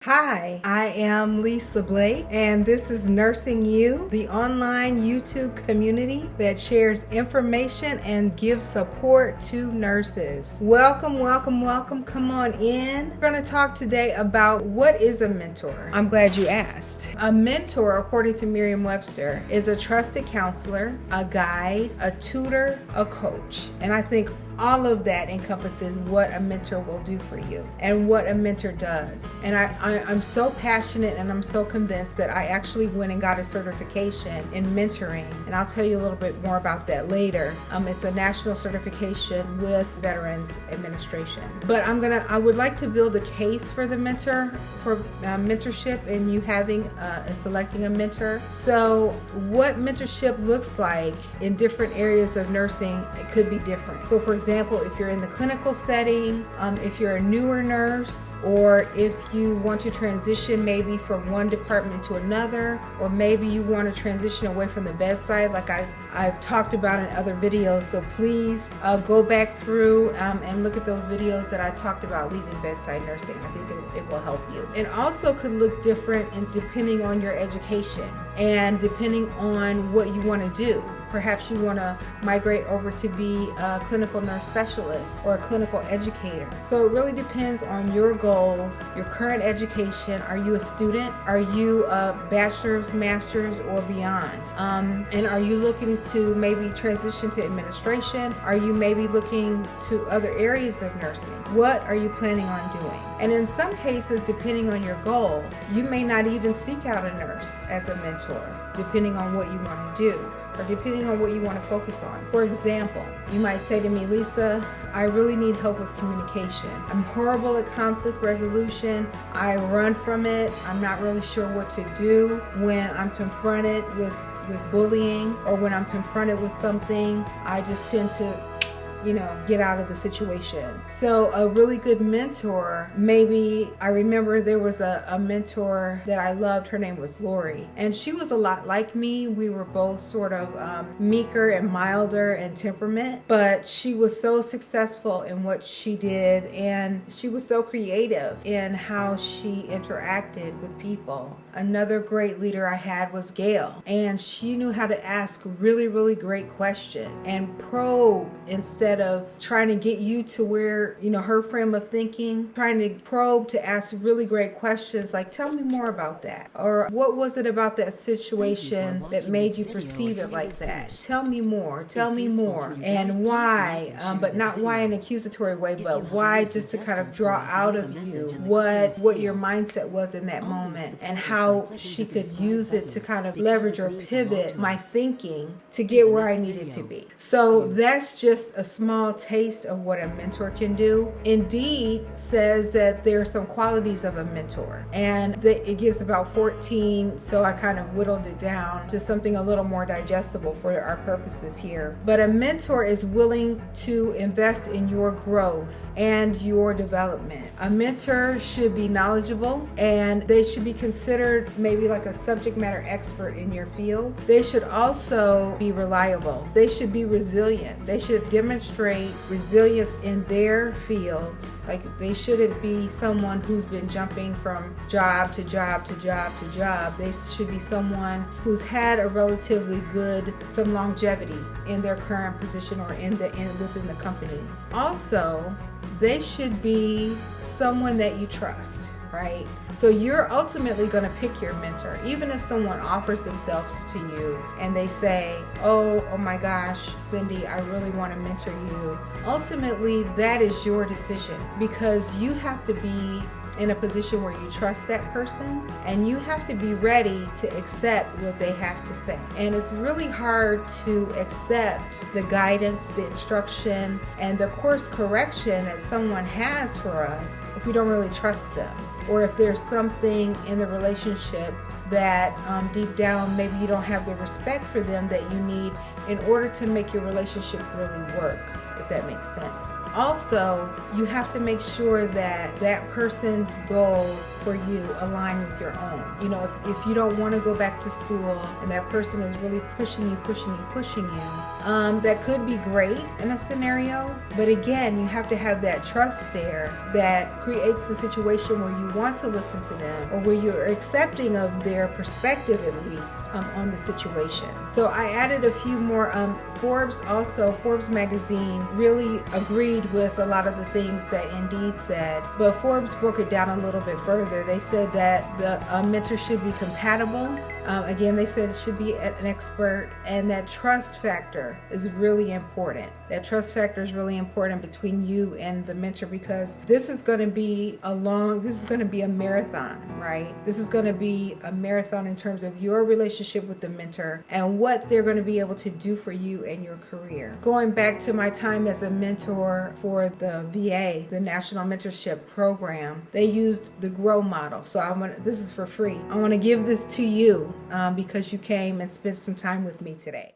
Hi, I am Lisa Blake, and this is NursingU, the online YouTube community that shares information and gives support to nurses. Welcome, welcome, welcome. Come on in. We're going to talk today about what is a mentor. I'm glad you asked. A mentor, according to Merriam-Webster, is a trusted counselor, a guide, a tutor, a coach. And I think all of that encompasses what a mentor will do for you and what a mentor does. And I'm so passionate and I'm so convinced that I actually went and got a certification in mentoring. And I'll tell you a little bit more about that later. It's a national certification with Veterans Administration. But I would like to build a case for the mentorship and you having selecting a mentor. So what mentorship looks like in different areas of nursing, it could be different. So for example, if you're in the clinical setting, if you're a newer nurse, or if you want to transition maybe from one department to another, or maybe you want to transition away from the bedside like I've talked about in other videos. So please go back through and look at those videos that I talked about leaving bedside nursing. I think it will help you. It also could look different depending on your education and depending on what you want to do. Perhaps you want to migrate over to be a clinical nurse specialist or a clinical educator. So it really depends on your goals, your current education. Are you a student? Are you a bachelor's, master's, or beyond? And are you looking to maybe transition to administration? Are you maybe looking to other areas of nursing? What are you planning on doing? And in some cases, depending on your goal, you may not even seek out a nurse as a mentor, depending on what you want to do, or depending on what you want to focus on. For example, you might say to me, Lisa, I really need help with communication. I'm horrible at conflict resolution. I run from it. I'm not really sure what to do when I'm confronted with bullying, or when I'm confronted with something, I just tend to get out of the situation. So a really good mentor, maybe I remember there was a mentor that I loved. Her name was Lori, and she was a lot like me. We were both sort of meeker and milder in temperament, but she was so successful in what she did, and she was so creative in how she interacted with people. Another great leader I had was Gail, and she knew how to ask really, really great questions and probe instead of trying to get you to where, her frame of thinking, trying to probe to ask really great questions like, tell me more about that. Or what was it about that situation that made you perceive it like that? Tell me more. And why, but not why in an accusatory way, but why just to kind of draw out of you what your mindset was in that moment and how she could use it to kind of leverage or pivot my thinking to get where I needed to be. So that's just a small taste of what a mentor can do. Indeed says that there are some qualities of a mentor, and it gives about 14, so I kind of whittled it down to something a little more digestible for our purposes here. But a mentor is willing to invest in your growth and your development. A mentor should be knowledgeable, and they should be considered maybe like a subject matter expert in your field. They should also be reliable. They should be resilient. They should demonstrate resilience in their field. Like, they shouldn't be someone who's been jumping from job to job to job to job. They should be someone who's had a relatively some longevity in their current position or within the company. Also, they should be someone that you trust, right? So you're ultimately going to pick your mentor. Even if someone offers themselves to you and they say, oh my gosh, Cindy, I really want to mentor you. Ultimately, that is your decision, because you have to be in a position where you trust that person, and you have to be ready to accept what they have to say. And it's really hard to accept the guidance, the instruction, and the course correction that someone has for us if we don't really trust them, or if there's something in the relationship that deep down maybe you don't have the respect for them that you need in order to make your relationship really work, if that makes sense. Also, you have to make sure that that person's goals for you align with your own. You know, if you don't want to go back to school and that person is really pushing you, that could be great in a scenario. But again, you have to have that trust there that creates the situation where you want to listen to them, or where you're accepting of their perspective, at least, on the situation. So I added a few more. Forbes magazine really agreed with a lot of the things that Indeed said, but Forbes broke it down a little bit further. They said that the mentor should be compatible. Again, they said it should be an expert, and that trust factor is really important. That trust factor is really important between you and the mentor, because this is going to be a marathon, right? This is going to be a marathon in terms of your relationship with the mentor and what they're going to be able to do for you and your career. Going back to my time as a mentor for the VA, the National Mentorship Program, they used the GROW model. So this is for free. I want to give this to you because you came and spent some time with me today.